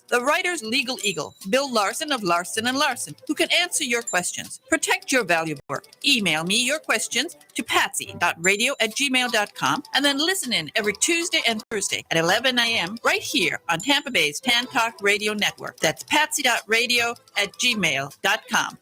the writer's legal eagle, Bill Larson of Larson & Larson, who can answer your questions. Protect your valuable work. Email me your questions to patsy.radio@gmail.com and then listen in every Tuesday and Thursday at 11 a.m. right here on Tampa Bay's Tan Talk Radio Network. That's patsy.radio@gmail.com.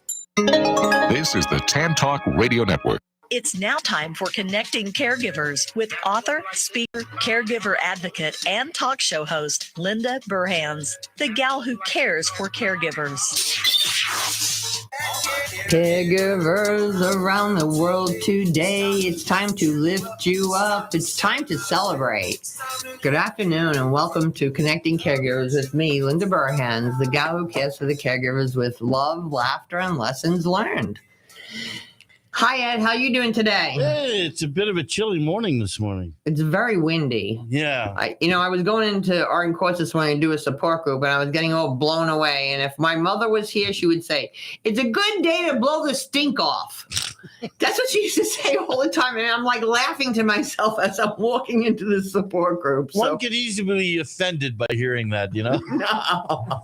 This is the Tan Talk Radio Network. It's now time for Connecting Caregivers with author, speaker, caregiver advocate, and talk show host Linda Burhans, the gal who cares for caregivers. Caregivers around the world today, it's time to lift you up. It's time to celebrate. Good afternoon and welcome to Connecting Caregivers with me, Linda Burhans, the gal who cares for the caregivers with love, laughter, and lessons learned. Hi, Ed. How you doing today? Hey, it's a bit of a chilly morning this morning. It's very windy. Yeah. I was going into Oregon Courts this morning to do a support group, and I was getting all blown away. And if my mother was here, she would say, "It's a good day to blow the stink off." That's what she used to say all the time. And I'm like laughing to myself as I'm walking into the support group. One could easily be offended by hearing that, you know? No.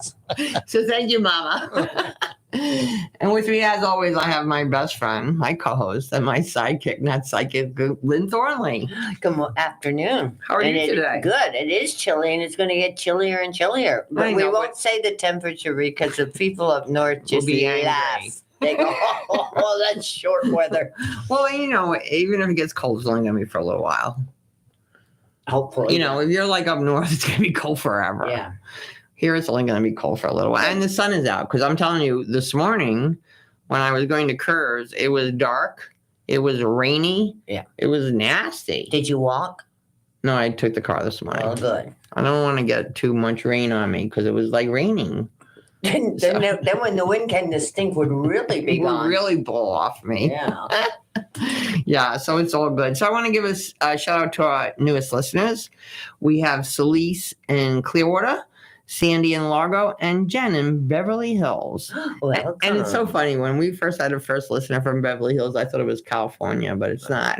So thank you, Mama. And with me, as always, I have my best friend, my co-host, and my sidekick, not psychic, Lynn Thornley. Good afternoon. How are you today? Good. It is chilly, and it's going to get chillier and chillier. But we won't say the temperature because the people up north just laugh. They go, oh, that's short weather. Well, even if it gets cold, it's only going to be for a little while. Hopefully. If you're like up north, it's going to be cold forever. Yeah. Here, it's only going to be cold for a little while. And the sun is out. Because I'm telling you, this morning, when I was going to Curves, it was dark. It was rainy. Yeah. It was nasty. Did you walk? No, I took the car this morning. Oh, good. I don't want to get too much rain on me because it was like raining. Then when the wind came, the stink would really be gone. It would really blow off me. Yeah. Yeah, so it's all good. So I want to give a shout out to our newest listeners. We have Celise in Clearwater, Sandy in Largo, and Jen in Beverly Hills. Welcome. And it's so funny. When we first had a first listener from Beverly Hills, I thought it was California, but it's not.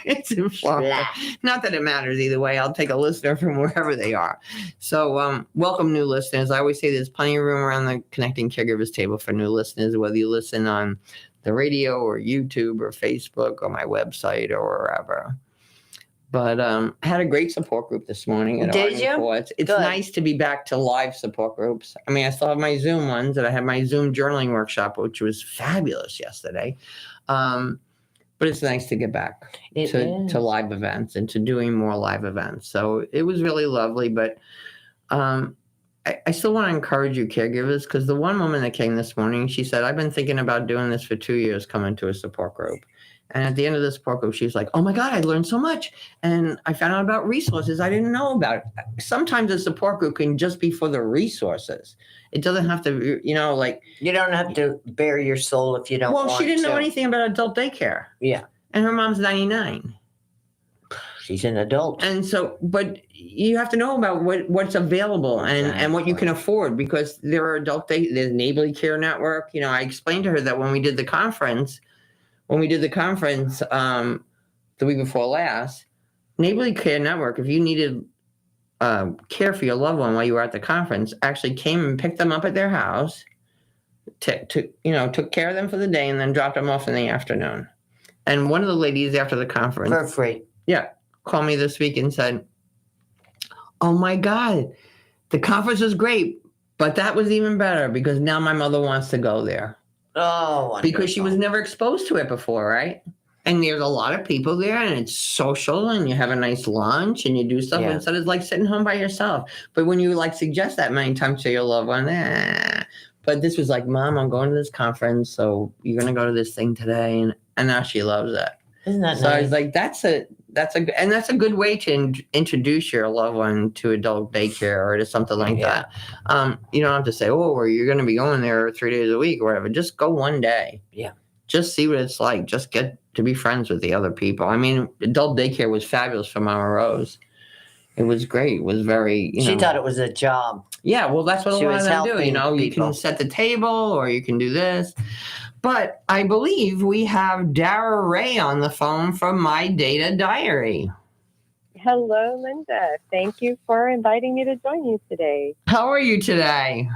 It's in Florida. Not that it matters either way. I'll take a listener from wherever they are. So welcome new listeners. I always say there's plenty of room around the Connecting Caregivers table for new listeners, whether you listen on the radio or YouTube or Facebook or my website or wherever. But I had a great support group this morning at Oregon Courts. It's nice to be back to live support groups. I mean, I still have my Zoom ones, and I had my Zoom journaling workshop, which was fabulous yesterday. But it's nice to get back to live events and to doing more live events. So it was really lovely. But I still want to encourage you, caregivers, because the one woman that came this morning, she said, "I've been thinking about doing this for 2 years, coming to a support group." And at the end of the support group, she's like, "Oh my God, I learned so much. And I found out about resources I didn't know about." Sometimes a support group can just be for the resources. It doesn't have to, you don't have to bare your soul if you don't want to. Well, she didn't know anything about adult daycare. Yeah. And her mom's 99. She's an adult. And so, but you have to know about what's available and what you can afford, because there are there's Neighborly Care Network. I explained to her that when we did the conference the week before last, Neighborly Care Network, if you needed care for your loved one while you were at the conference, actually came and picked them up at their house, took care of them for the day, and then dropped them off in the afternoon. And one of the ladies after the conference, for free, called me this week and said, "Oh my God, the conference was great, but that was even better because now my mother wants to go there." Oh, wonderful. Because she was never exposed to it before, right? And there's a lot of people there, and it's social, and you have a nice lunch, and you do stuff instead of like sitting home by yourself. But when you suggest that many times to your loved one, But this was like, "Mom, I'm going to this conference, so you're going to go to this thing today," and now she loves it. Isn't that nice? So I was like, that's a good way to introduce your loved one to adult daycare or to something like that. You don't have to say, "Oh, or you're going to be going there 3 days a week or whatever." Just go one day. Yeah. Just see what it's like. Just get to be friends with the other people. I mean, adult daycare was fabulous for Mama Rose. It was great. It was very, She thought it was a job. Yeah, well, that's what She a lot was of them do. helping You can set the table or you can do this. But I believe we have Darra Wray on the phone from My Data Diary. Hello, Linda. Thank you for inviting me to join you today. How are you today?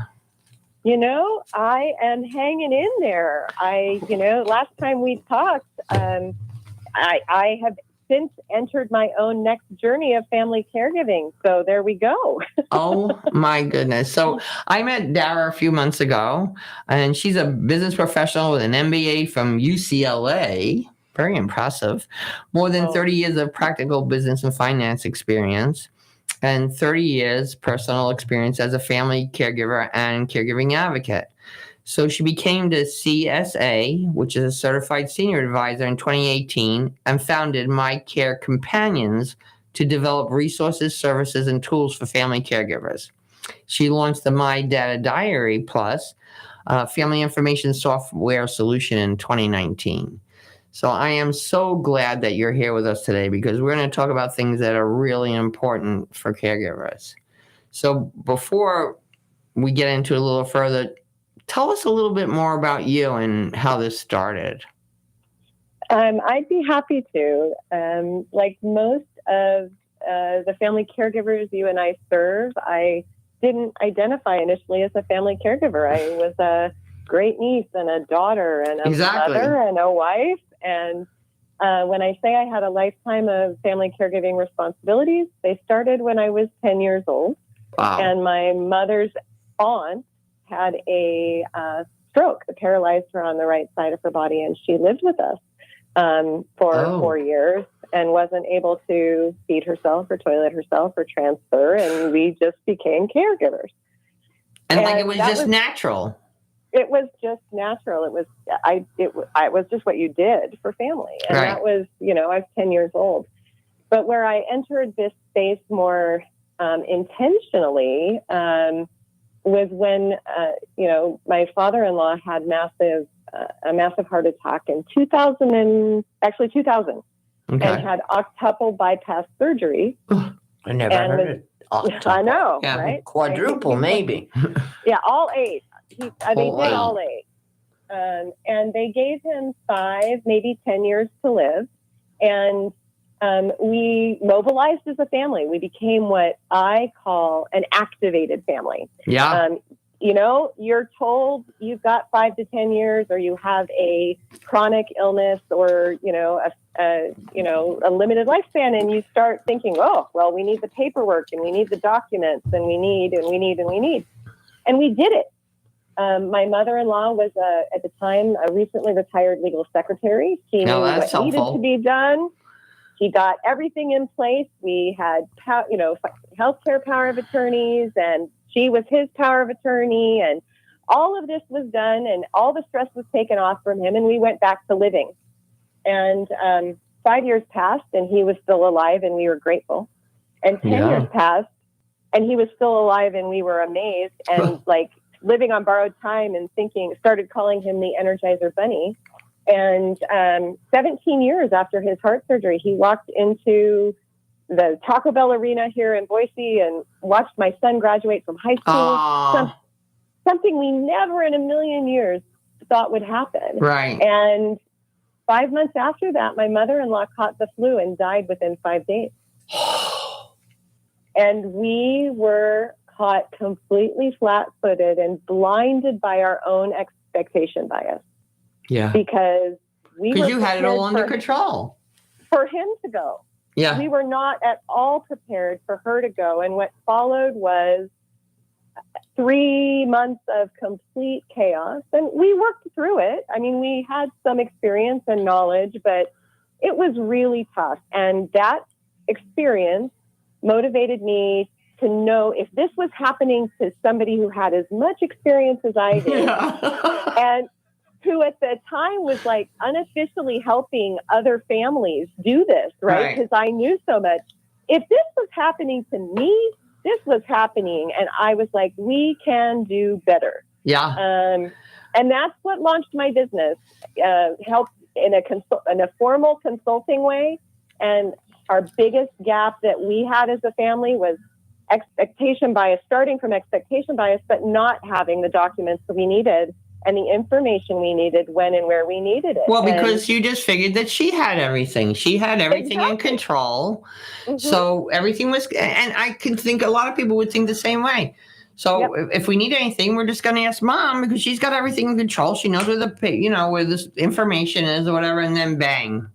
I am hanging in there. Last time we talked, I have since entered my own next journey of family caregiving. So there we go. Oh my goodness. So I met Darra a few months ago, and she's a business professional with an MBA from UCLA. Very impressive. More than 30 years of practical business and finance experience, and 30 years personal experience as a family caregiver and caregiving advocate. So she became the CSA, which is a certified senior advisor, in 2018, and founded My Care Companions to develop resources, services, and tools for family caregivers. She launched the My Data Diary Plus family information software solution in 2019. So I am so glad that you're here with us today, because we're going to talk about things that are really important for caregivers. So before we get into it a little further, tell us a little bit more about you and how this started. I'd be happy to. Like most of the family caregivers you and I serve, I didn't identify initially as a family caregiver. I was a great niece and a daughter and a mother and a wife. And when I say I had a lifetime of family caregiving responsibilities, they started when I was 10 years old. Wow. And my mother's aunt had a stroke that paralyzed her on the right side of her body, and she lived with us for 4 years and wasn't able to feed herself or toilet herself or transfer, and we just became caregivers. And like it was just natural. It was just natural. It was just what you did for family, and that was, I was 10 years old. But where I entered this space more intentionally was when, my father-in-law had a massive heart attack in 2000, and had octuple bypass surgery. I never heard it. I know, right? Quadruple, maybe. Yeah, all 8. They did all 8. And they gave him 5, maybe 10 years to live. And we mobilized as a family. We became what I call an activated family. Yeah. You're told you've got 5 to 10 years, or you have a chronic illness, or, a limited lifespan. And you start thinking, we need the paperwork, and we need the documents, and we need. And we did it. My mother-in-law was, at the time, a recently retired legal secretary. She knew what needed to be done. She got everything in place. We had, healthcare power of attorneys, and she was his power of attorney. And all of this was done, and all the stress was taken off from him, and we went back to living. And 5 years passed, and he was still alive, and we were grateful. And 10 years passed, and he was still alive, and we were amazed, and living on borrowed time, and started calling him the Energizer Bunny. And 17 years after his heart surgery, he walked into the Taco Bell arena here in Boise and watched my son graduate from high school. Something we never in a million years thought would happen. Right. And 5 months after that, my mother-in-law caught the flu and died within 5 days. And we were caught completely flat-footed and blinded by our own expectation bias. Yeah. Because you had it all under control. For him to go. Yeah. We were not at all prepared for her to go. And what followed was 3 months of complete chaos. And we worked through it. I mean, we had some experience and knowledge, but it was really tough. And that experience motivated me to know if this was happening to somebody who had as much experience as I did, and who at the time was unofficially helping other families do this, right? Because I knew so much. If this was happening to me, this was happening. And I was like, we can do better. Yeah. And that's what launched my business, helped in a formal consulting way. And our biggest gap that we had as a family was expectation bias, starting from expectation bias, but not having the documents that we needed and the information we needed when and where we needed it. Well, because you just figured that she had everything. She had everything in control. Mm-hmm. So everything was, and I can think a lot of people would think the same way. So if we need anything, we're just going to ask mom because she's got everything in control. She knows where this information is or whatever, and then bang.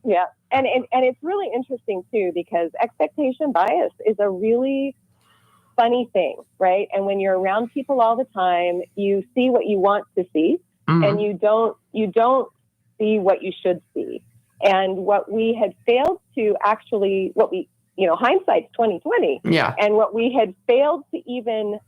Yeah. And it's really interesting too, because expectation bias is a really funny thing, right? And when you're around people all the time, you see what you want to see, and you don't see what you should see. And what we had failed to actually, hindsight's 2020. Yeah. And what we had failed to even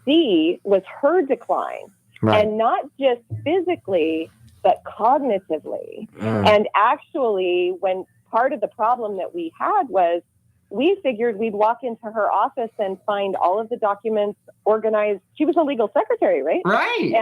see was her decline, and not just physically, but cognitively. And actually, when part of the problem that we had was, we figured we'd walk into her office and find all of the documents organized. She was a legal secretary, right? Right.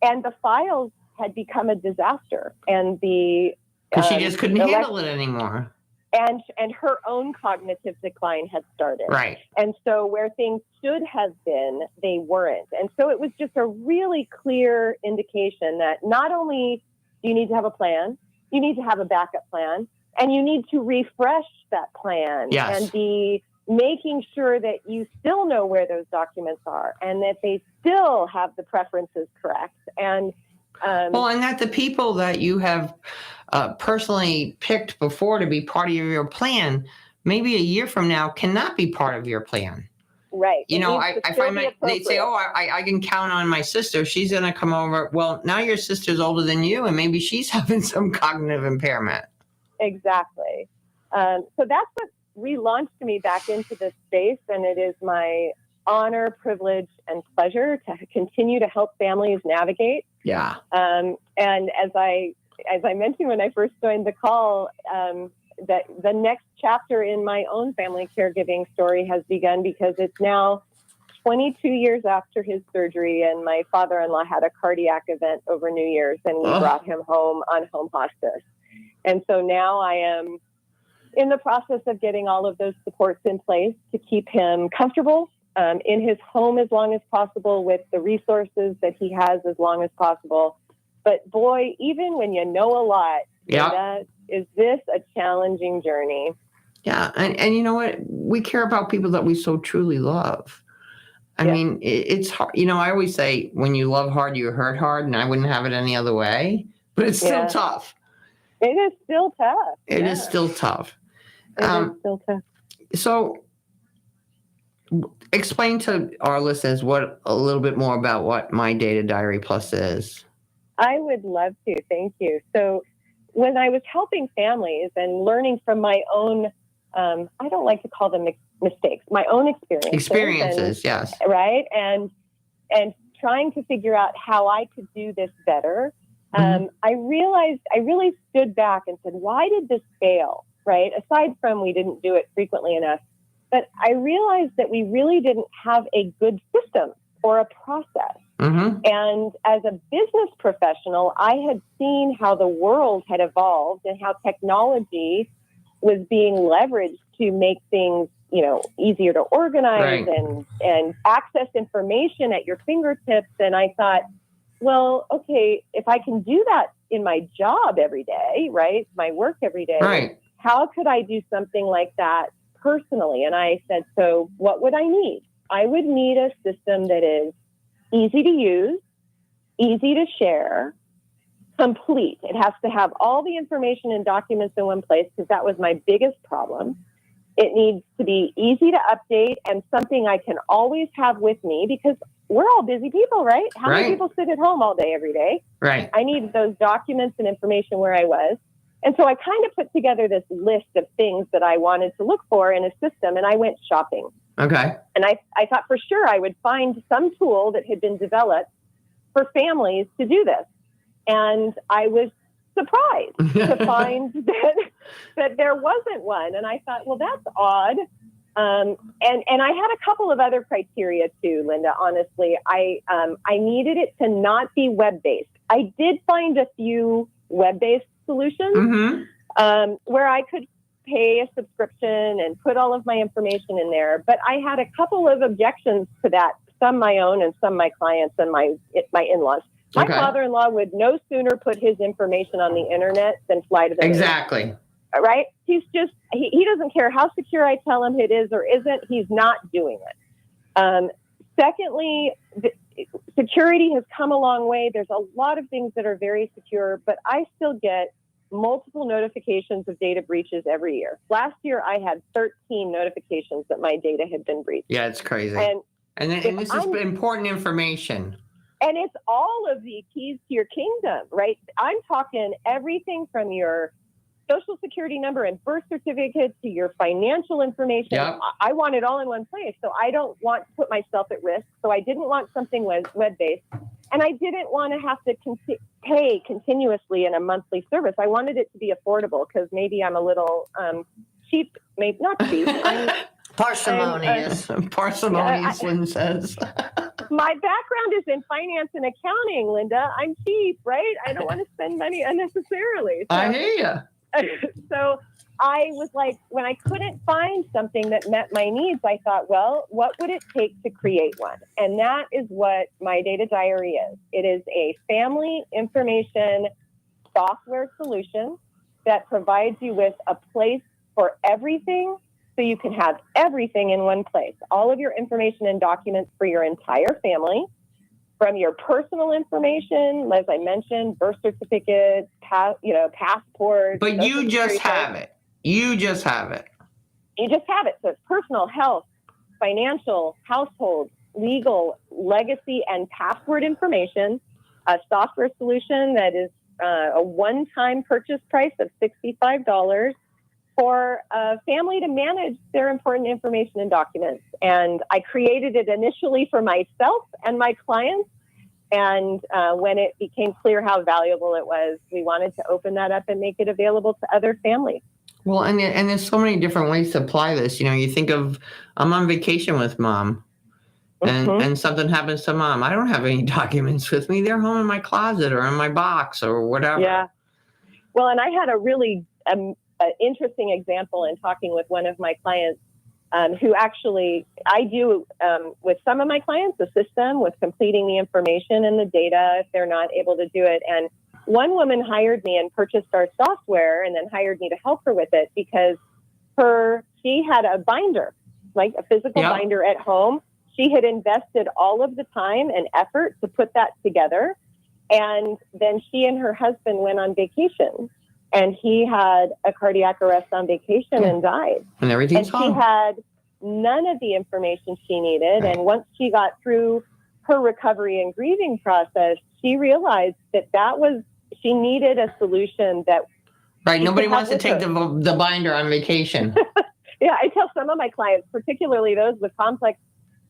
And the files had become a disaster, and because she just couldn't handle it anymore. And her own cognitive decline had started. Right. And so where things should have been, they weren't. And so it was just a really clear indication that not only do you need to have a plan, you need to have a backup plan, and you need to refresh that plan. Yes. And be making sure that you still know where those documents are and that they still have the preferences correct. And and that the people that you have personally picked before to be part of your plan, maybe a year from now cannot be part of your plan. Right. I find they say, I can count on my sister. She's going to come over. Well, now your sister's older than you, and maybe she's having some cognitive impairment. Exactly. So that's what relaunched me back into this space, and it is my honor, privilege, and pleasure to continue to help families navigate. Yeah. And as I mentioned when I first joined the call, that the next chapter in my own family caregiving story has begun, because it's now 22 years after his surgery, and my father-in-law had a cardiac event over New Year's, and we brought him home on home hospice. And so now I am in the process of getting all of those supports in place to keep him comfortable in his home as long as possible, with the resources that he has as long as possible. But boy, even when you know a lot, is this a challenging journey? Yeah. And you know what? We care about people that we so truly love. I mean, it's hard. I always say, when you love hard, you hurt hard, and I wouldn't have it any other way, but it's still tough. It is still tough. It is still tough. It is still tough. So explain to our listeners a little bit more about what My Data Diary Plus is. I would love to. Thank you. So when I was helping families and learning from my own, I don't like to call them mistakes, my own experiences. Yes. Right. And trying to figure out how I could do this better. I realized, I really stood back and said, why did this fail? Right. Aside from we didn't do it frequently enough, but I realized that we really didn't have a good system or a process. And as a business professional, I had seen how the world had evolved and how technology was being leveraged to make things, easier to organize and access information at your fingertips. And I thought, well, okay, if I can do that in my job every day, right, my work every day, how could I do something like that personally? And I said, so what would I need? I would need a system that is easy to use, easy to share, complete. It has to have all the information and documents in one place, because that was my biggest problem. It needs to be easy to update and something I can always have with me, because we're all busy people, right? How many people sit at home all day, every day? Right. I needed those documents and information where I was. And so I kind of put together this list of things that I wanted to look for in a system, and I went shopping. Okay. And I thought for sure I would find some tool that had been developed for families to do this. And I was surprised to find that there wasn't one. And I thought, well, that's odd. And I had a couple of other criteria too, Linda. Honestly, I needed it to not be web-based. I did find a few web-based solutions where I could pay a subscription and put all of my information in there. But I had a couple of objections to that, some my own and some my clients and my in-laws. My Okay. father-in-law would no sooner put his information on the internet than fly to the moon. Exactly. Right? He's just, he doesn't care how secure I tell him it is or isn't. He's not doing it. Secondly, security has come a long way. There's a lot of things that are very secure, but I still get multiple notifications of data breaches every year. Last year, I had 13 notifications that my data had been breached. Yeah, it's crazy. And this is important information. And it's all of the keys to your kingdom, right? I'm talking everything from your social security number and birth certificate to your financial information. Yep. I want it all in one place. So I don't want to put myself at risk. So I didn't want something web-based. And I didn't want to have to pay continuously in a monthly service. I wanted it to be affordable because maybe I'm a little cheap, maybe not cheap. Parsimonious. Parsimonious, Lynn says. My background is in finance and accounting, Linda. I'm cheap, right? I don't want to spend money unnecessarily. So, I hear you. So I was like, when I couldn't find something that met my needs, I thought, well, what would it take to create one? And that is what My Data Diary is. It is a family information software solution that provides you with a place for everything, so you can have everything in one place. All of your information and documents for your entire family, from your personal information, as I mentioned, birth certificate, passport. But you just have it. You just have it. You just have it. So it's personal, health, financial, household, legal, legacy, and password information. A software solution that is a one-time purchase price of $65 for a family to manage their important information and documents. And I created it initially for myself and my clients. And when it became clear how valuable it was, we wanted to open that up and make it available to other families. Well, and there's so many different ways to apply this. You know, you think of, I'm on vacation with mom and something happens to mom. I don't have any documents with me. They're home in my closet or in my box or whatever. Yeah. Well, and I had a really interesting example in talking with one of my clients who actually, I do with some of my clients, assist them with completing the information and the data if they're not able to do it. And one woman hired me and purchased our software and then hired me to help her with it because she had a binder, like a physical binder at home. She had invested all of the time and effort to put that together. And then she and her husband went on vacation. And he had a cardiac arrest on vacation and died. And everything's she had none of the information she needed. And once she got through her recovery and grieving process, she realized she needed a solution that. Right. Nobody wants to take the binder on vacation. Yeah. I tell some of my clients, particularly those with complex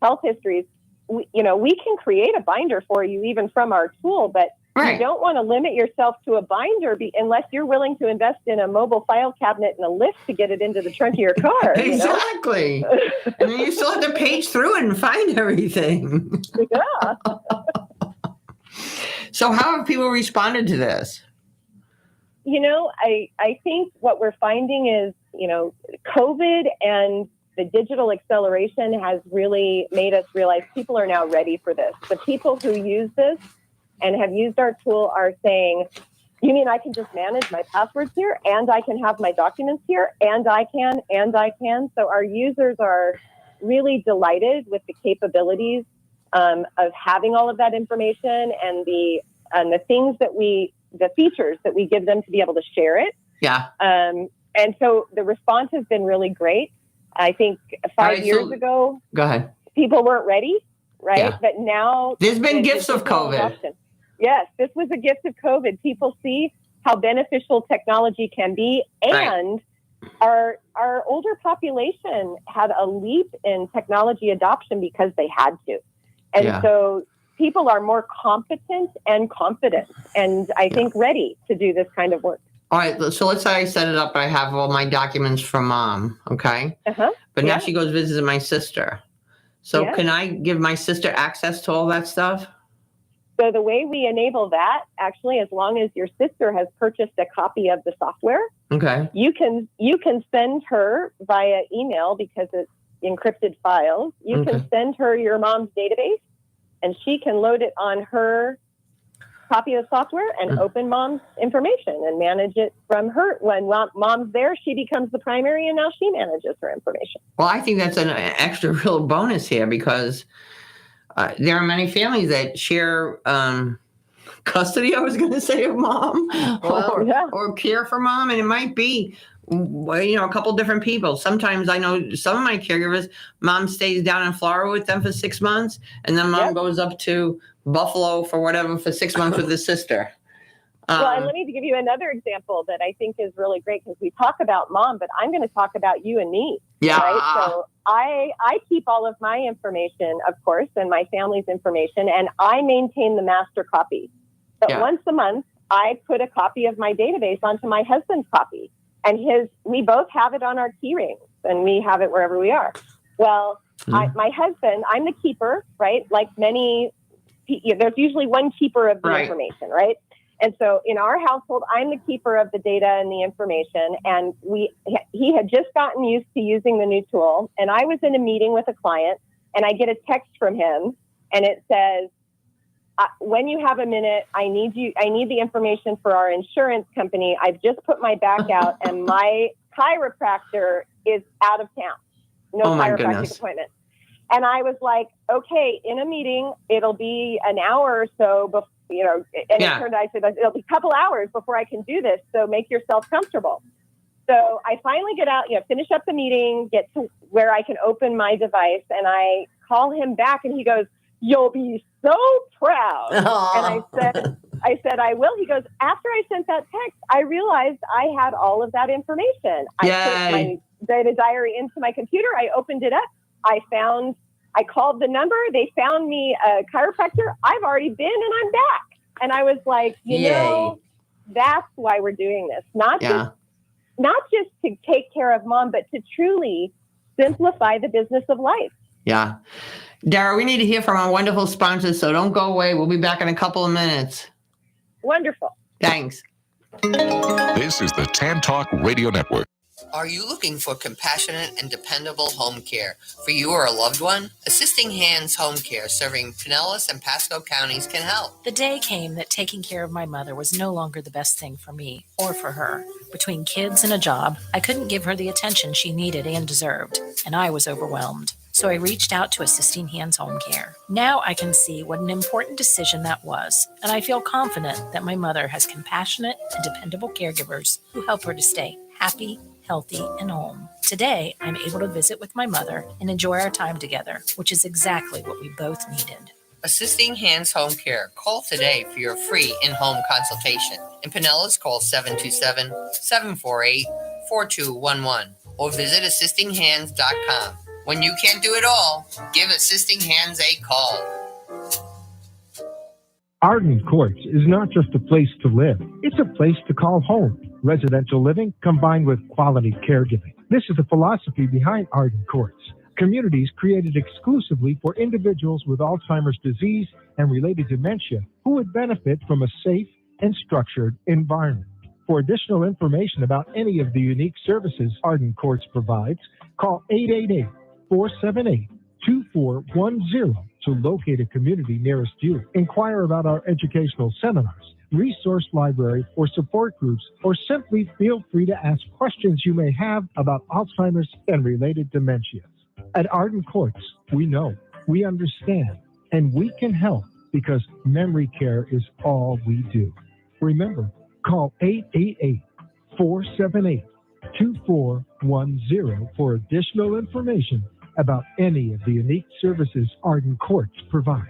health histories, we can create a binder for you even from our tool, but you don't want to limit yourself to a binder unless you're willing to invest in a mobile file cabinet and a lift to get it into the trunk of your car. Exactly. And then you still have to page through it and find everything. Yeah. So how have people responded to this? I think what we're finding is, COVID and the digital acceleration has really made us realize people are now ready for this. The people who use this and have used our tool are saying, you mean I can just manage my passwords here and I can have my documents here and I can. So our users are really delighted with the capabilities of having all of that information and the things the features that we give them to be able to share it. Yeah. And so the response has been really great. I think 5 years ago, go ahead. People weren't ready, right? Yeah. But now there's been gifts of COVID. Adoption. Yes, this was a gift of COVID. People see how beneficial technology can be, and our older population had a leap in technology adoption because they had to. And so people are more competent and confident, and I think ready to do this kind of work. All right, so let's say I set it up. I have all my documents from mom, okay? But now she goes visit my sister. So can I give my sister access to all that stuff? So the way we enable that, actually, as long as your sister has purchased a copy of the software, you can send her via email because it's encrypted files. You can send her your mom's database, and she can load it on her copy of the software and open mom's information and manage it from her. When mom's there, she becomes the primary, and now she manages her information. Well, I think that's an extra real bonus here because there are many families that share custody, I was going to say, of mom or care for mom. And it might be, a couple different people. Sometimes I know some of my caregivers, mom stays down in Florida with them for 6 months, and then mom goes up to Buffalo for 6 months with his sister. Well, and let me give you another example that I think is really great, because we talk about mom, but I'm going to talk about you and me. Yeah. Right? So I keep all of my information, of course, and my family's information, and I maintain the master copy. But once a month, I put a copy of my database onto my husband's copy. And we both have it on our key rings, and we have it wherever we are. Well, my husband, I'm the keeper, right? Like many, there's usually one keeper of the information, right? And so in our household, I'm the keeper of the data and the information. And he had just gotten used to using the new tool. And I was in a meeting with a client, and I get a text from him, and it says, when you have a minute, I need the information for our insurance company. I've just put my back out, and my chiropractor is out of town. No chiropractic appointment. And I was like, okay, in a meeting, it'll be an hour or so before, and it turned out, I said, it'll be a couple hours before I can do this. So make yourself comfortable. So I finally get out, finish up the meeting, get to where I can open my device, and I call him back, and he goes, "You'll be so proud." And I said, "I will." He goes, "After I sent that text, I realized I had all of that information. I put my data diary into my computer. I opened it up. I called the number. They found me a chiropractor. I've already been, and I'm back." And I was like, that's why we're doing this. Not just to take care of mom, but to truly simplify the business of life. Yeah. Darra, we need to hear from our wonderful sponsors, so don't go away. We'll be back in a couple of minutes. Wonderful. Thanks. This is the Tan Talk Radio Network. Are you looking for compassionate and dependable home care for you or a loved one? Assisting Hands Home Care, serving Pinellas and Pasco counties, can help. The day came that taking care of my mother was no longer the best thing for me or for her. Between kids and a job, I couldn't give her the attention she needed and deserved, and I was overwhelmed. So I reached out to Assisting Hands Home Care. Now I can see what an important decision that was, and I feel confident that my mother has compassionate and dependable caregivers who help her to stay happy, healthy, and home. Today, I'm able to visit with my mother and enjoy our time together, which is exactly what we both needed. Assisting Hands Home Care. Call today for your free in-home consultation. In Pinellas, call 727-748-4211 or visit assistinghands.com. When you can't do it all, give Assisting Hands a call. Arden Courts is not just a place to live. It's a place to call home. Residential living combined with quality caregiving. This is the philosophy behind Arden Courts. Communities created exclusively for individuals with Alzheimer's disease and related dementia who would benefit from a safe and structured environment. For additional information about any of the unique services Arden Courts provides, call 888-478-2410 to locate a community nearest you. Inquire about our educational seminars, resource library, or support groups, or simply feel free to ask questions you may have about Alzheimer's and related dementias. At Arden Courts, we know, we understand, and we can help because memory care is all we do. Remember, call 888-478-2410 for additional information about any of the unique services Arden Courts provides.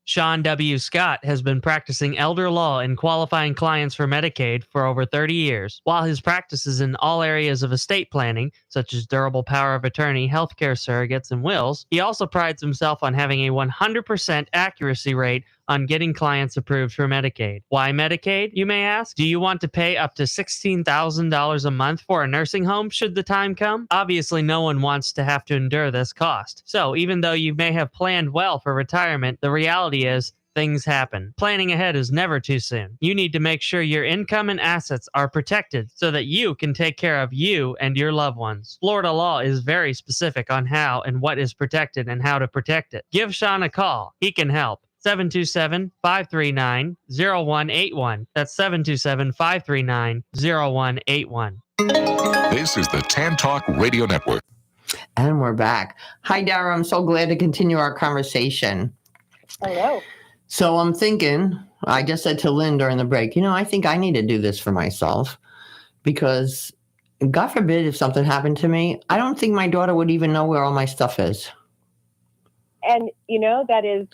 Sean W. Scott has been practicing elder law and qualifying clients for Medicaid for over 30 years. While his practice is in all areas of estate planning, such as durable power of attorney, healthcare surrogates, and wills, he also prides himself on having a 100% accuracy rate on getting clients approved for Medicaid. Why Medicaid, you may ask? Do you want to pay up to $16,000 a month for a nursing home should the time come? Obviously, no one wants to have to endure this cost. So even though you may have planned well for retirement, the reality is things happen. Planning ahead is never too soon. You need to make sure your income and assets are protected so that you can take care of you and your loved ones. Florida law is very specific on how and what is protected and how to protect it. Give Sean a call. He can help. 727-539-0181. That's 727-539-0181. This is the Tan Talk Radio Network. And we're back. Hi, Darra. I'm so glad to continue our conversation. Hello. So I'm thinking, I just said to Lynn during the break, I think I need to do this for myself because God forbid if something happened to me, I don't think my daughter would even know where all my stuff is. And, that is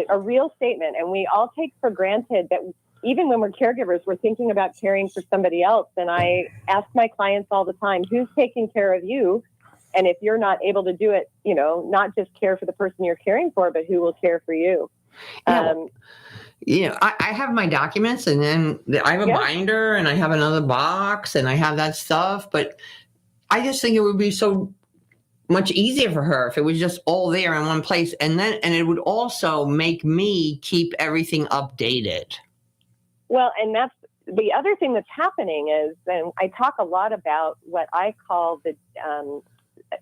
a real statement. And we all take for granted that even when we're caregivers, we're thinking about caring for somebody else. And I ask my clients all the time, who's taking care of you? And if you're not able to do it, not just care for the person you're caring for, but who will care for you. I have my documents and then I have a binder and I have another box and I have that stuff. But I just think it would be so much easier for her if it was just all there in one place. And it would also make me keep everything updated. Well, and that's the other thing that's happening is, and I talk a lot about what I call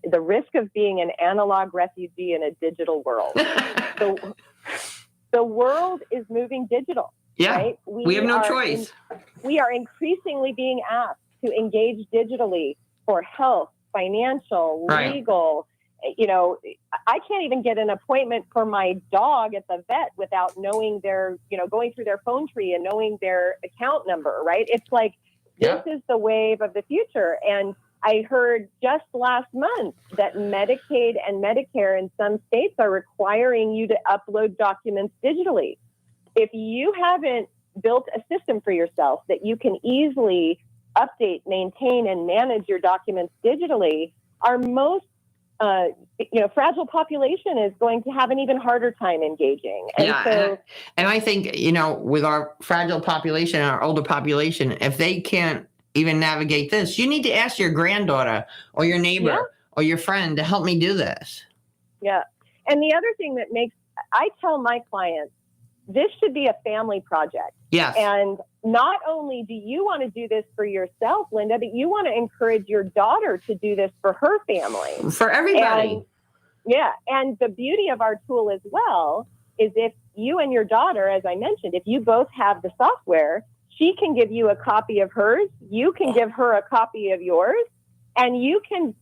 the risk of being an analog refugee in a digital world. So the world is moving digital. Yeah, right? we have no choice. We are increasingly being asked to engage digitally for health, financial, legal. I can't even get an appointment for my dog at the vet without knowing going through their phone tree and knowing their account number, right? It's like, this is the wave of the future. And I heard just last month that Medicaid and Medicare in some states are requiring you to upload documents digitally. If you haven't built a system for yourself that you can easily update, maintain, and manage your documents digitally, our most fragile population is going to have an even harder time engaging. And and I think, with our fragile population and our older population, if they can't even navigate this, you need to ask your granddaughter or your neighbor or your friend to help me do this. Yeah. And the other thing that I tell my clients, this should be a family project. Yes. And not only do you want to do this for yourself, Linda, but you want to encourage your daughter to do this for her family. For everybody. And the beauty of our tool as well is if you and your daughter, as I mentioned, if you both have the software, she can give you a copy of hers, you can give her a copy of yours, and you can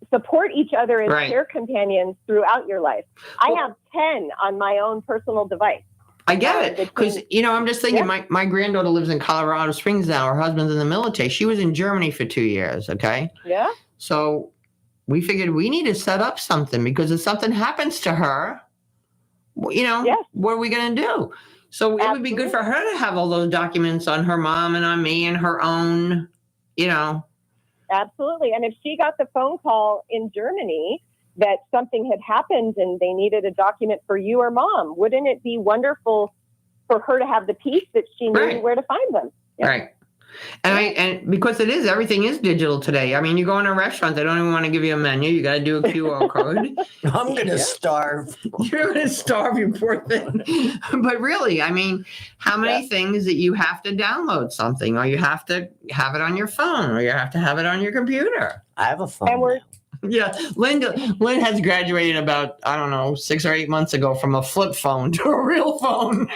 support each other as care companions throughout your life. I have 10 on my own personal device. I get it. Because, I'm just thinking, my granddaughter lives in Colorado Springs now. Her husband's in the military. She was in Germany for 2 years, okay? Yeah. So we figured we need to set up something because if something happens to her, what are we going to do? So it would be good for her to have all those documents on her mom and on me and her own, Absolutely. And if she got the phone call in Germany that something had happened and they needed a document for you or mom, wouldn't it be wonderful for her to have the piece that she knew where to find them? Yeah. Right. And because everything is digital today. I mean, you go in a restaurant, they don't even want to give you a menu. You got to do a QR code. I'm going to starve. You're going to starve, you poor thing. But really, I mean, how many things that you have to download something, or you have to have it on your phone, or you have to have it on your computer? I have a phone. And we're Yeah, Lynn has graduated about, 6 or 8 months ago from a flip phone to a real phone.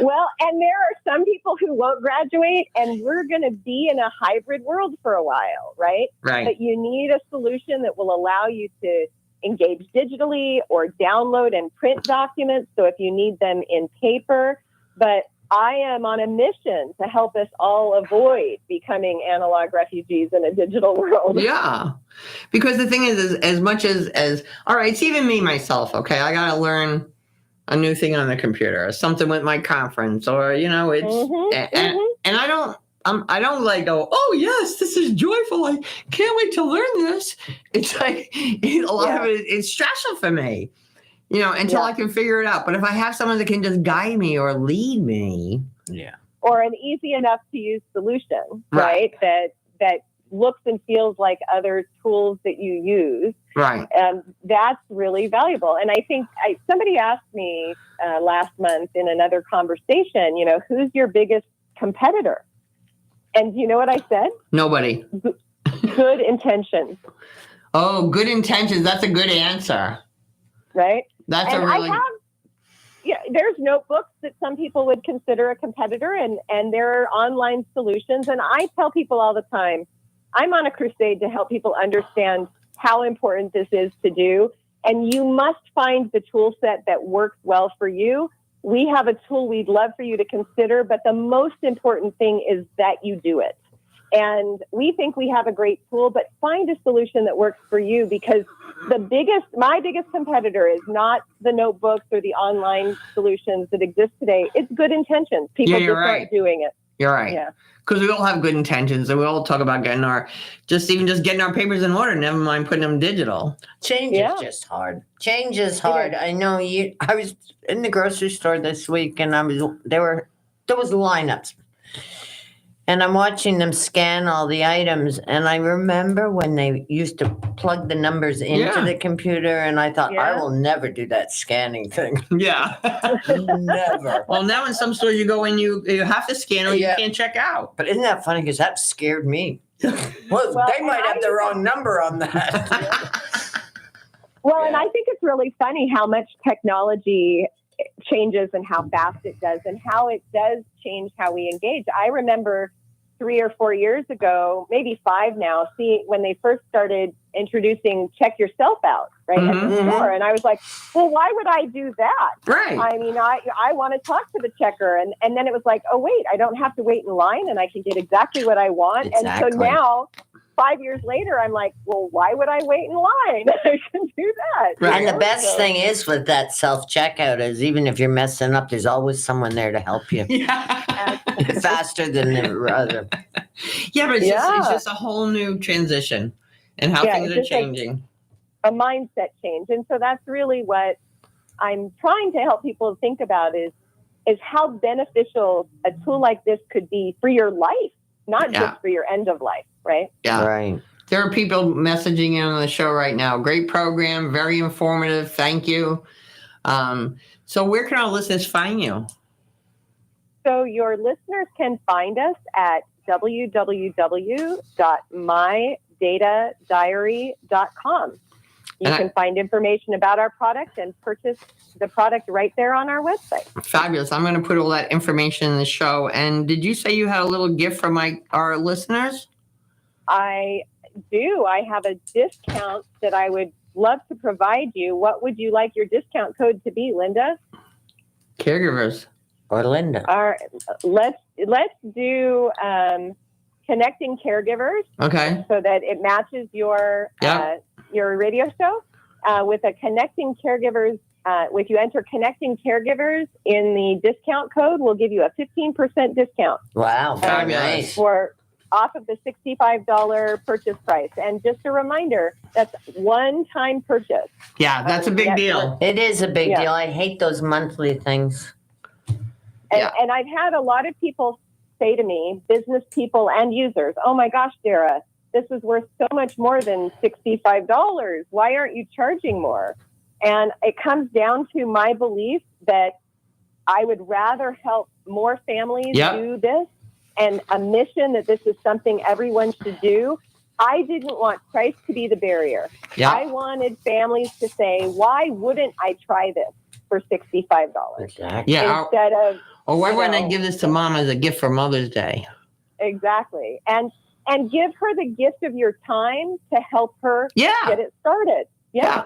Well, and there are some people who won't graduate, and we're going to be in a hybrid world for a while, right? Right. But you need a solution that will allow you to engage digitally or download and print documents. So if you need them in paper, but I am on a mission to help us all avoid becoming analog refugees in a digital world. Yeah. Because the thing is as much as all right, it's even me myself, okay? I got to learn a new thing on the computer or something with my conference or, it's, and I don't like go, oh yes, this is joyful. I can't wait to learn this. It's like a lot of it, it's stressful for me. Until I can figure it out. But if I have someone that can just guide me or lead me. Yeah. Or an easy enough to use solution, right? That looks and feels like other tools that you use. Right. That's really valuable. And I think somebody asked me last month in another conversation, who's your biggest competitor? And you know what I said? Nobody. Good intentions. Oh, good intentions. That's a good answer. Right. That's and a really. there's notebooks that some people would consider a competitor, and there are online solutions. And I tell people all the time, I'm on a crusade to help people understand how important this is to do. And you must find the tool set that works well for you. We have a tool we'd love for you to consider, but the most important thing is that you do it. And we think we have a great tool, but find a solution that works for you, because my biggest competitor is not the notebooks or the online solutions that exist today. It's good intentions. People just aren't doing it. You're right. Yeah. Because we all have good intentions, and we all talk about getting our papers in order, never mind putting them digital. Change is just hard. Change is hard. I know I was in the grocery store this week, and there was lineups. And I'm watching them scan all the items. And I remember when they used to plug the numbers into the computer, and I thought, I will never do that scanning thing. Yeah. Never. Well, now in some stores you go in, you have to scan or you can't check out. But isn't that funny? Because that scared me. Well, they might have the wrong number on that. Well, and I think it's really funny how much technology changes and how fast it does, and how it does change how we engage. I remember 3 or 4 years ago, maybe 5 now, when they first started introducing check yourself out, right, at the store. And I was like, well, why would I do that? Right. I mean, I want to talk to the checker. And then it was like, oh, wait, I don't have to wait in line, and I can get exactly what I want. Exactly. And so now, 5 years later, I'm like, well, why would I wait in line? I can do that. Right. And the best thing is with that self-checkout is, even if you're messing up, there's always someone there to help you. Faster than the other. Yeah, but it's just a whole new transition and how things are changing. A mindset change. And so that's really what I'm trying to help people think about is how beneficial a tool like this could be for your life, not just for your end of life, right? Yeah. Right. There are people messaging in on the show right now. Great program, very informative. Thank you. So where can our listeners find you? So your listeners can find us at www.mydatadiary.com. You can find information about our product and purchase the product right there on our website. Fabulous. I'm going to put all that information in the show. And did you say you had a little gift for our listeners? I do. I have a discount that I would love to provide you. What would you like your discount code to be, Linda? Caregivers. Or Linda. Let's do Connecting Caregivers. Okay. So that it matches your radio show with a Connecting Caregivers. If you enter Connecting Caregivers in the discount code, we'll give you a 15% discount. Wow. Nice. Off of the $65 purchase price. And just a reminder, that's one-time purchase. Yeah, that's a big deal. It is a big deal. I hate those monthly things. And I've had a lot of people say to me, business people and users, oh my gosh, Darra, this is worth so much more than $65. Why aren't you charging more? And it comes down to my belief that I would rather help more families do this, and a mission that this is something everyone should do. I didn't want price to be the barrier. Yeah. I wanted families to say, why wouldn't I try this for $65? Exactly. Yeah. Instead of, or why wouldn't I give this to Mom as a gift for Mother's Day? Exactly. And give her the gift of your time to help her get it started. Yeah.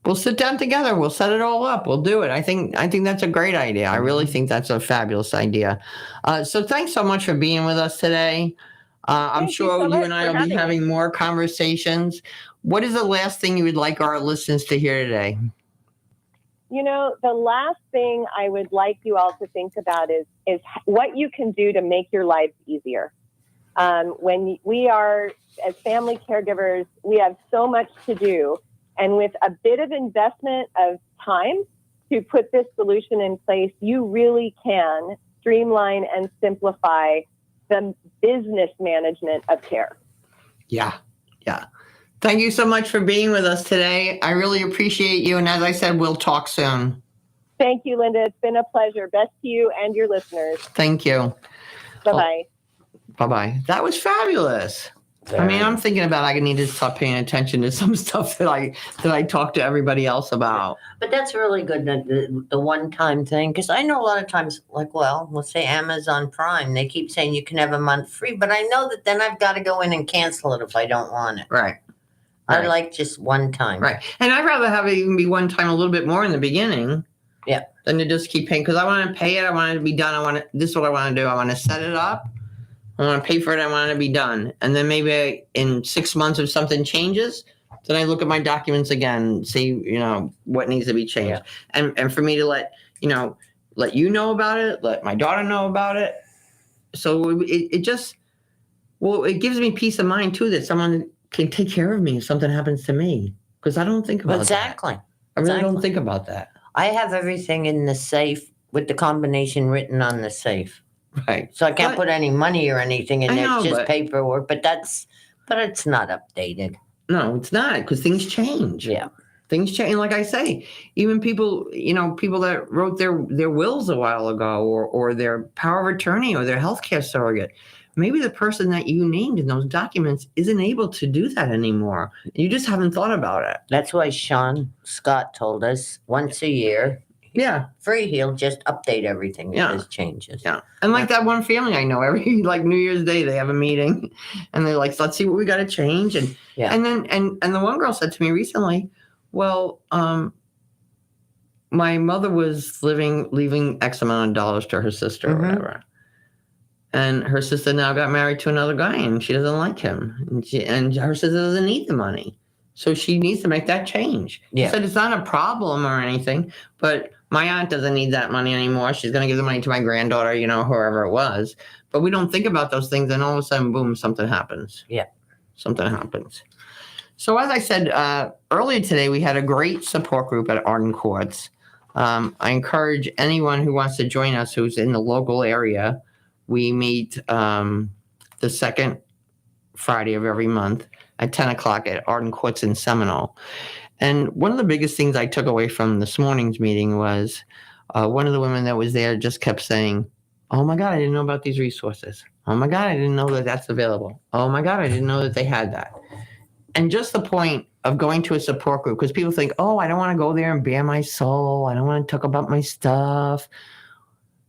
We'll sit down together. We'll set it all up. We'll do it. I think that's a great idea. I really think that's a fabulous idea. So thanks so much for being with us today. I'm sure you and I will be having more conversations. What is the last thing you would like our listeners to hear today? You know, the last thing I would like you all to think about is what you can do to make your lives easier. When we are, as family caregivers, we have so much to do. And with a bit of investment of time to put this solution in place, you really can streamline and simplify the business management of care. Yeah. Thank you so much for being with us today. I really appreciate you. And as I said, we'll talk soon. Thank you, Linda. It's been a pleasure. Best to you and your listeners. Thank you. Bye-bye. Bye-bye. That was fabulous. I mean, I'm thinking about I need to stop paying attention to some stuff that I talk to everybody else about. But that's really good, the one-time thing, because I know a lot of times, like, well, let's say Amazon Prime, they keep saying you can have a month free, but I know that then I've got to go in and cancel it if I don't want it. Right. I like just one time. Right. And I'd rather have it even be one time a little bit more in the beginning. Yeah. Than to just keep paying, because I want to pay it. I want it to be done. This is what I want to do. I want to set it up. I want to pay for it. I want it to be done. And then maybe in 6 months, if something changes, then I look at my documents again, see, what needs to be changed. Yeah. And for me to let you know about it, let my daughter know about it. So it gives me peace of mind too, that someone can take care of me if something happens to me. Because I don't think about that. I really don't think about that. I have everything in the safe with the combination written on the safe. Right. So I can't put any money or anything in there. It's just paperwork. But it's not updated. No, it's not, because things change. Yeah. Things change. And like I say, even people that wrote their wills a while ago, or their power of attorney, or their healthcare surrogate, maybe the person that you named in those documents isn't able to do that anymore. You just haven't thought about it. That's why Sean Scott told us once a year. Yeah. Free, he'll just update everything with his changes. Yeah. And like that one family I know, every New Year's Day they have a meeting and they're like, let's see what we got to change. And and then and the one girl said to me recently, well, my mother was leaving X amount of dollars to her sister or whatever. And her sister now got married to another guy and she doesn't like him. And her sister doesn't need the money. So she needs to make that change. Yeah. She said it's not a problem or anything, but my aunt doesn't need that money anymore. She's going to give the money to my granddaughter, whoever it was. But we don't think about those things, and all of a sudden, boom, something happens. Yeah. Something happens. So as I said earlier today, we had a great support group at Arden Courts. I encourage anyone who wants to join us who's in the local area. We meet the second Friday of every month at 10 o'clock at Arden Courts in Seminole. And one of the biggest things I took away from this morning's meeting was one of the women that was there just kept saying, oh my God, I didn't know about these resources. Oh my God, I didn't know that that's available. Oh my God, I didn't know that they had that. And just the point of going to a support group, because people think, oh, I don't want to go there and bare my soul. I don't want to talk about my stuff.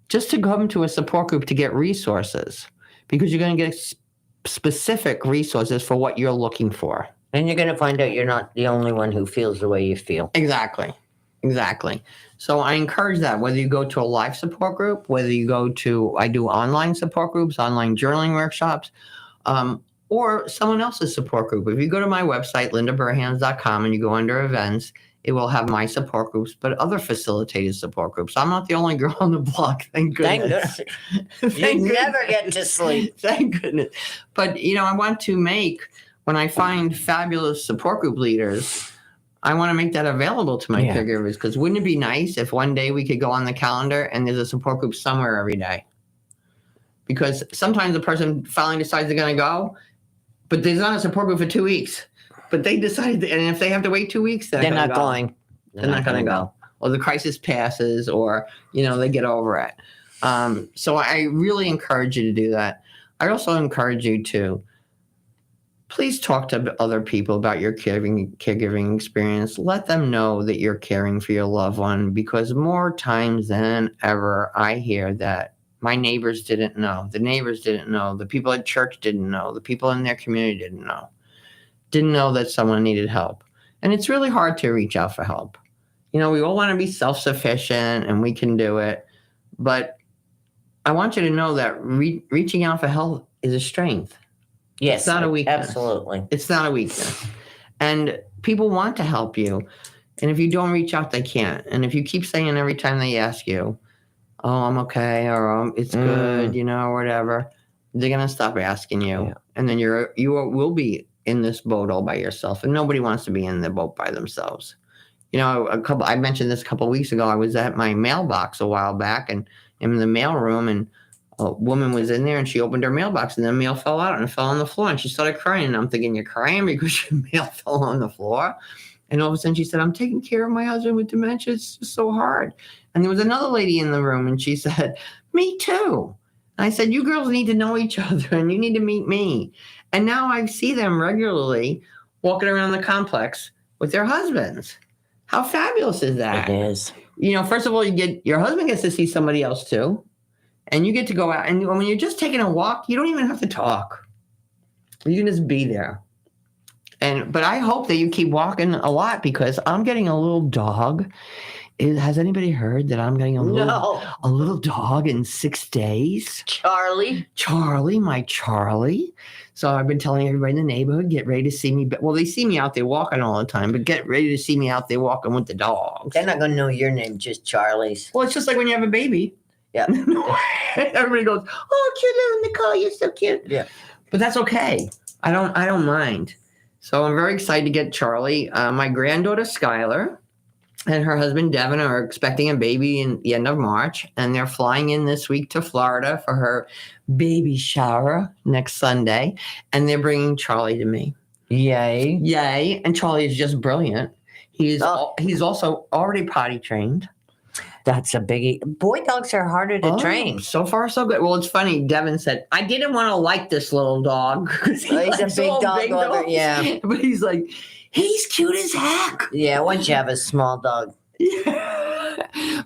Just to come to a support group to get resources, because you're going to get specific resources for what you're looking for. And you're going to find out you're not the only one who feels the way you feel. Exactly. So I encourage that, whether you go to a live support group, whether you go to, I do online support groups, online journaling workshops, or someone else's support group. If you go to my website, lindaburhans.com, and you go under events, it will have my support groups, but other facilitated support groups. I'm not the only girl on the block, thank goodness. You never get to sleep. Thank goodness. But, I want to make, when I find fabulous support group leaders, I want to make that available to my caregivers, because wouldn't it be nice if one day we could go on the calendar and there's a support group somewhere every day? Because sometimes the person finally decides they're going to go, but there's not a support group for 2 weeks. But they decided, and if they have to wait 2 weeks, they're not going. They're not going to go. Or the crisis passes, or, they get over it. So I really encourage you to do that. I also encourage you to please talk to other people about your caregiving experience. Let them know that you're caring for your loved one, because more times than ever, I hear that my neighbors didn't know. The neighbors didn't know. The people at church didn't know. The people in their community didn't know that someone needed help. And it's really hard to reach out for help. We all want to be self-sufficient and we can do it. But I want you to know that reaching out for help is a strength. Yes, it's not a weakness. Absolutely. It's not a weakness. And people want to help you. And if you don't reach out, they can't. And if you keep saying every time they ask you, oh, I'm okay, or it's good, or whatever, they're going to stop asking you. Yeah. And then you will be in this boat all by yourself, and nobody wants to be in the boat by themselves. I mentioned this a couple of weeks ago. I was at my mailbox a while back, and in the mail room, and a woman was in there, and she opened her mailbox, and the mail fell out and it fell on the floor, and she started crying. And I'm thinking, you're crying because your mail fell on the floor? And all of a sudden she said, I'm taking care of my husband with dementia. It's just so hard. And there was another lady in the room, and she said, me too. I said, you girls need to know each other and you need to meet me. And now I see them regularly walking around the complex with their husbands. How fabulous is that? It is. You know, first of all, your husband gets to see somebody else too. And you get to go out. And when you're just taking a walk, you don't even have to talk. You can just be there. But I hope that you keep walking a lot because I'm getting a little dog. Has anybody heard that I'm getting a little dog in 6 days? Charlie, my Charlie. So I've been telling everybody in the neighborhood, get ready to see me. Well, they see me out there walking all the time, but get ready to see me out there walking with the dogs. They're not going to know your name, just Charlie's. Well, it's just like when you have a baby. Yeah. Everybody goes, oh, cute little Nicole, you're so cute. Yeah. But that's okay. I don't mind. So I'm very excited to get Charlie. My granddaughter, Skylar, and her husband, Devin, are expecting a baby in the end of March. And they're flying in this week to Florida for her baby shower next Sunday. And they're bringing Charlie to me. Yay. Yay. And Charlie is just brilliant. He's also already potty trained. That's a biggie. Boy dogs are harder to train. So far, so good. Well, it's funny. Devin said, I didn't want to like this little dog. He's a big dog lover, yeah. But he's like, he's cute as heck. Yeah, once you have a small dog. Yeah.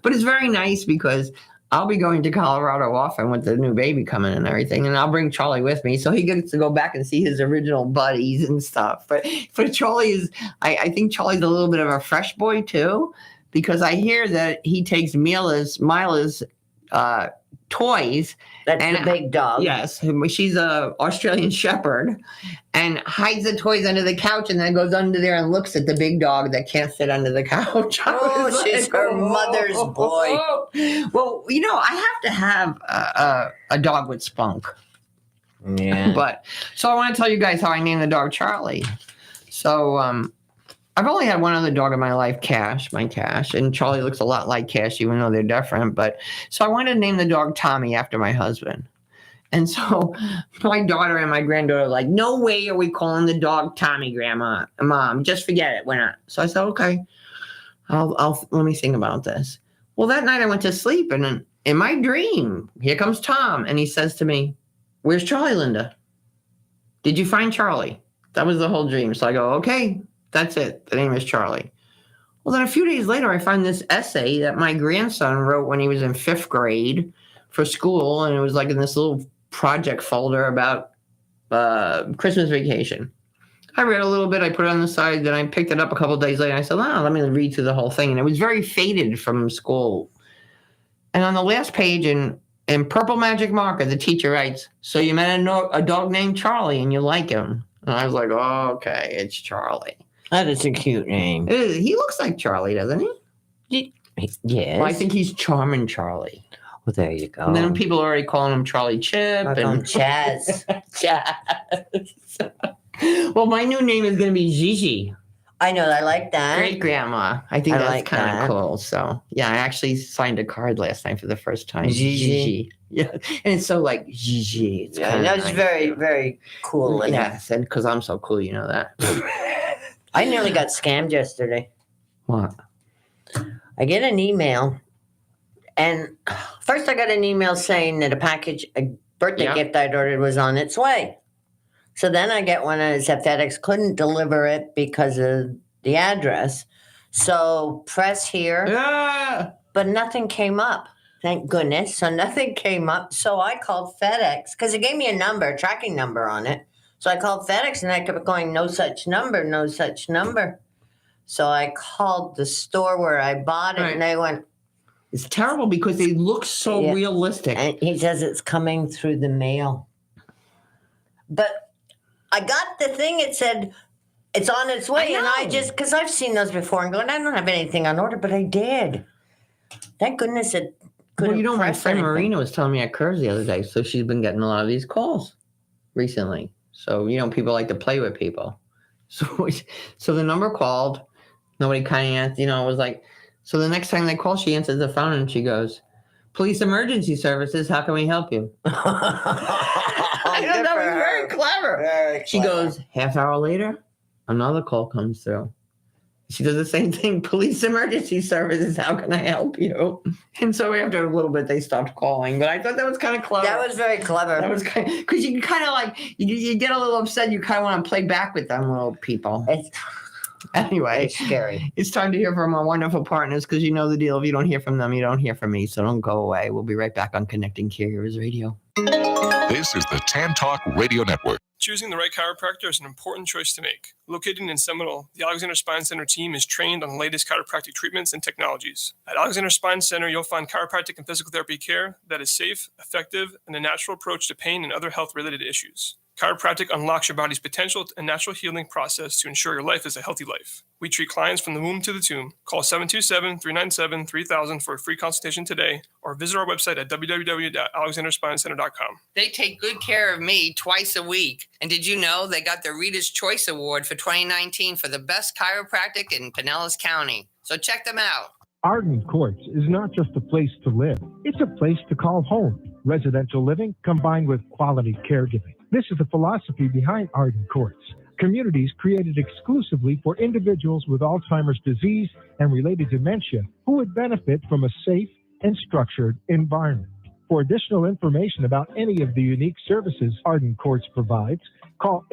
But it's very nice because I'll be going to Colorado often with the new baby coming and everything. And I'll bring Charlie with me. So he gets to go back and see his original buddies and stuff. But Charlie I think Charlie's a little bit of a fresh boy too. Because I hear that he takes Mila's toys. That's the big dog. Yes. She's a Australian Shepherd and hides the toys under the couch and then goes under there and looks at the big dog that can't sit under the couch. Oh, she's her mother's boy. Well, you know, I have to have a dog with spunk. Yeah. So I want to tell you guys how I named the dog Charlie. So, I've only had one other dog in my life, Cash, and Charlie looks a lot like Cash, even though they're different. So I wanted to name the dog Tommy after my husband. And so my daughter and my granddaughter are like, no way are we calling the dog Tommy, Mom, just forget it. We're not. So I said, okay, I'll let me think about this. Well, that night I went to sleep and in my dream, here comes Tom. And he says to me, where's Charlie, Linda? Did you find Charlie? That was the whole dream. So I go, okay. That's it. The name is Charlie. Well, then a few days later, I find this essay that my grandson wrote when he was in 5th grade for school. And it was like in this little project folder about Christmas vacation. I read a little bit. I put it on the side. Then I picked it up a couple of days later. And I said, let me read through the whole thing. And it was very faded from school. And on the last page in purple magic marker, the teacher writes, so you met a dog named Charlie and you like him. And I was like, oh, okay, it's Charlie. That is a cute name. He looks like Charlie, doesn't he? Yes. Well, I think he's Charming Charlie. Well, there you go. And then people are already calling him Charlie Chip. And Chaz. Chaz. Well, my new name is going to be Gigi. I know. I like that. Great grandma. I think that's kind of cool. So, yeah, I actually signed a card last night for the first time. Gigi. Yeah. And it's so like Gigi. It's nice. Very, very cool. Yes. And because I'm so cool, you know that. I nearly got scammed yesterday. What? I get an email, and first I got an email saying that a birthday gift I'd ordered was on its way. So then I get one that said FedEx couldn't deliver it because of the address. So press here, but nothing came up. Thank goodness. So nothing came up. So I called FedEx because it gave me a tracking number on it. So I called FedEx and I kept going, no such number, no such number. So I called the store where I bought it and they went. It's terrible because they look so realistic. And he says it's coming through the mail. But I got the thing, it said it's on its way. And I just, because I've seen those before and going, I don't have anything on order, but I did. Thank goodness it couldn't. Well, you know, my friend anything. Marina was telling me at Curves the other day. So she's been getting a lot of these calls recently. So, you know, people like to play with people. So the number called. Nobody kind of answered, you know, it was like, so the next time they call, she answers the phone and she goes, Police Emergency Services, how can we help you? I know, that was very clever. Very she clever. goes, half hour later, another call comes through. She does the same thing. Police emergency services. How can I help you? And so after a little bit, they stopped calling. But I thought that was kind of clever. That was very clever. That was kind of, because you can kind of like, you get a little upset. You kind of want to play back with them little people. Anyway, It's scary. It's time to hear from our wonderful partners because you know the deal. If you don't hear from them, you don't hear from me. So don't go away. We'll be right back on Connecting Caregivers Radio. This is the Tan Talk Radio Network. Choosing the right chiropractor is an important choice to make. Located in Seminole, the Alexander Spine Center team is trained on the latest chiropractic treatments and technologies. At Alexander Spine Center, you'll find chiropractic and physical therapy care that is safe, effective, and a natural approach to pain and other health-related issues. Chiropractic unlocks your body's potential and natural healing process to ensure your life is a healthy life. We treat clients from the womb to the tomb. Call 727-397-3000 for a free consultation today or visit our website at www.alexanderspinecenter.com. They take good care of me twice a week. And did you know they got the Reader's Choice Award for 2019 for the best chiropractic in Pinellas County? So check them out. Arden Courts is not just a place to live. It's a place to call home. Residential living combined with quality caregiving. This is the philosophy behind Arden Courts. Communities created exclusively for individuals with Alzheimer's disease and related dementia who would benefit from a safe and structured environment. For additional information about any of the unique services Arden Courts provides, call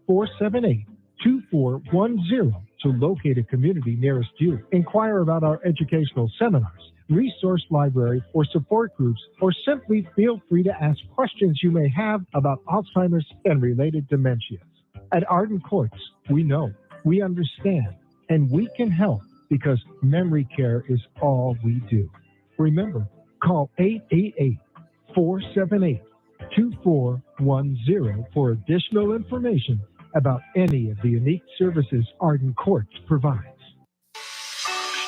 888-478-2410 to locate a community nearest you. Inquire about our educational seminars, resource library, or support groups, or simply feel free to ask questions you may have about Alzheimer's and related dementias. At Arden Courts, we know, we understand, and we can help because memory care is all we do. Remember, call 888-478-2410 for additional information about any of the unique services Arden Courts provides.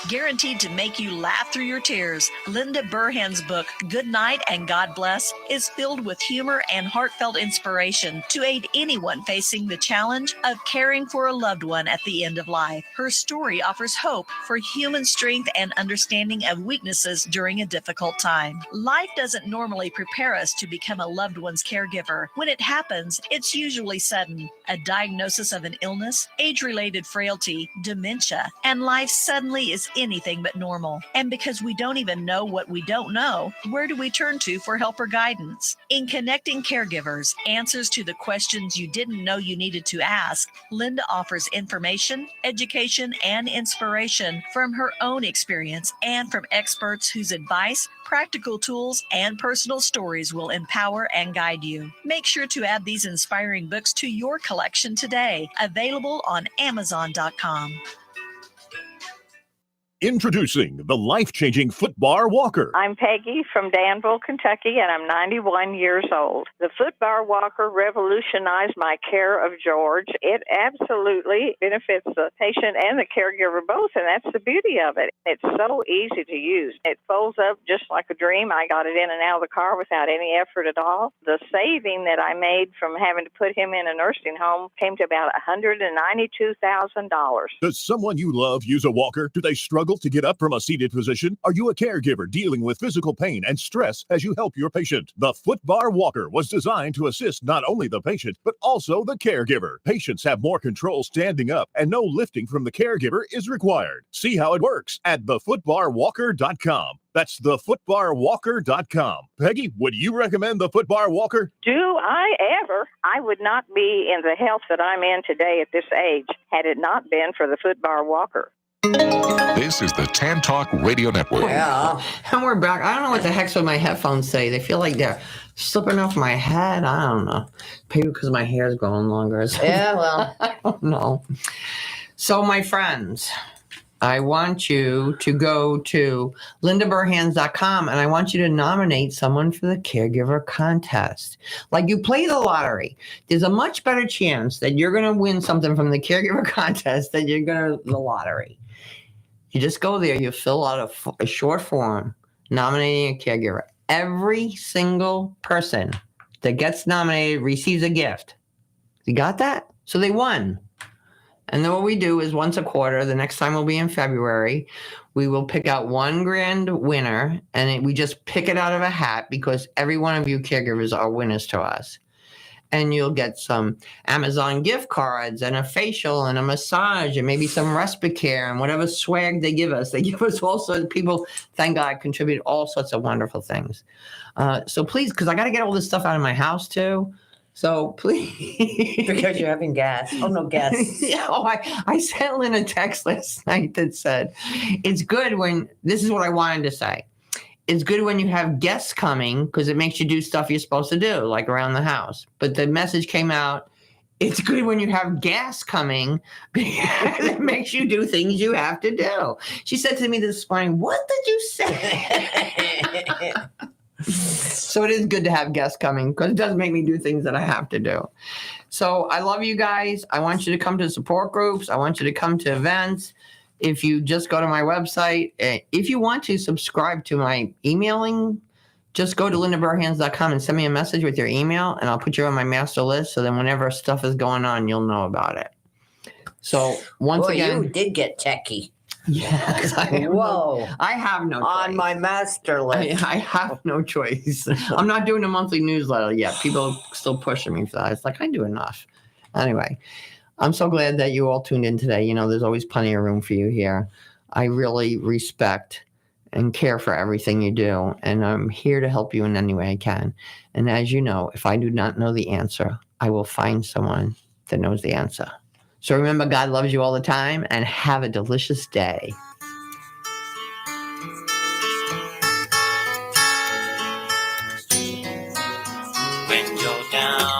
Guaranteed to make you laugh through your tears, Linda Burhan's book, Good Night and God Bless, is filled with humor and heartfelt inspiration to aid anyone facing the challenge of caring for a loved one at the end of life. Her story offers hope for human strength and understanding of weaknesses during a difficult time. Life doesn't normally prepare us to become a loved one's caregiver. When it happens, it's usually sudden. A diagnosis of an illness, age-related frailty, dementia, and life suddenly is anything but normal. And because we don't even know what we don't know, where do we turn to for help or guidance? In Connecting Caregivers, Answers to the Questions You Didn't Know You Needed to Ask, Linda offers information, education, and inspiration from her own experience and from experts whose advice, practical tools, and personal stories will empower and guide you. Make sure to add these inspiring books to your collection today. Available on Amazon.com. Introducing the life-changing Foot Bar Walker. I'm Peggy from Danville, Kentucky, and I'm 91 years old. The Foot Bar Walker revolutionized my care of George. It absolutely benefits the patient and the caregiver both, and that's the beauty of it. It's so easy to use. It folds up just like a dream. I got it in and out of the car without any effort at all. The saving that I made from having to put him in a nursing home came to about $192,000. Does someone you love use a walker? Do they struggle to get up from a seated position? Are you a caregiver dealing with physical pain and stress as you help your patient? The Foot Bar Walker was designed to assist not only the patient, but also the caregiver. Patients have more control standing up, and no lifting from the caregiver is required. See how it works at thefootbarwalker.com. That's thefootbarwalker.com. Peggy, would you recommend the Foot Bar Walker? Do I ever? I would not be in the health that I'm in today at this age had it not been for the Foot Bar Walker. This is the Tan Talk Radio Network. Yeah. And we're back. I don't know what the heck's with my headphones say. They feel like they're slipping off my head. I don't know. Maybe because my hair's growing longer. Yeah, well. I don't know. So, my friends, I want you to go to lindaburhans.com and I want you to nominate someone for the caregiver contest. Like you play the lottery. There's a much better chance that you're going to win something from the caregiver contest than you're going to the lottery. You just go there, you fill out a short form nominating a caregiver. Every single person that gets nominated receives a gift. You got that? So they won. And then what we do is once a quarter, the next time will be in February, we will pick out one grand winner and we just pick it out of a hat because every one of you caregivers are winners to us. and you'll get some Amazon gift cards and a facial and a massage and maybe some respite care and whatever swag they give us. They give us all sorts of people, thank God, contribute all sorts of wonderful things. So please, because I got to get all this stuff out of my house too. So please. Because you're having gas. Oh, no, gas. Yeah, I sent Lynn a text last night that said, it's good when, this is what I wanted to say. It's good when you have guests coming because it makes you do stuff you're supposed to do, like around the house. But the message came out, it's good when you have gas coming because it makes you do things you have to do. She said to me this morning, what did you say? So it is good to have guests coming because it does make me do things that I have to do. So I love you guys. I want you to come to support groups. I want you to come to events. If you just go to my website, if you want to subscribe to my emailing, just go to lindaburhans.com and send me a message with your email, and I'll put you on my master list. So then whenever stuff is going on, you'll know about it. So once again, you did get techie. Yes. I have no choice. On my master list. I have no choice. I'm not doing a monthly newsletter yet. People are still pushing me for that. It's like, I do enough. Anyway, I'm so glad that you all tuned in today. You know, there's always plenty of room for you here. I really respect and care for everything you do, and I'm here to help you in any way I can. And as you know, if I do not know the answer, I will find someone that knows the answer. So remember, God loves you all the time, and have a delicious day. When you're down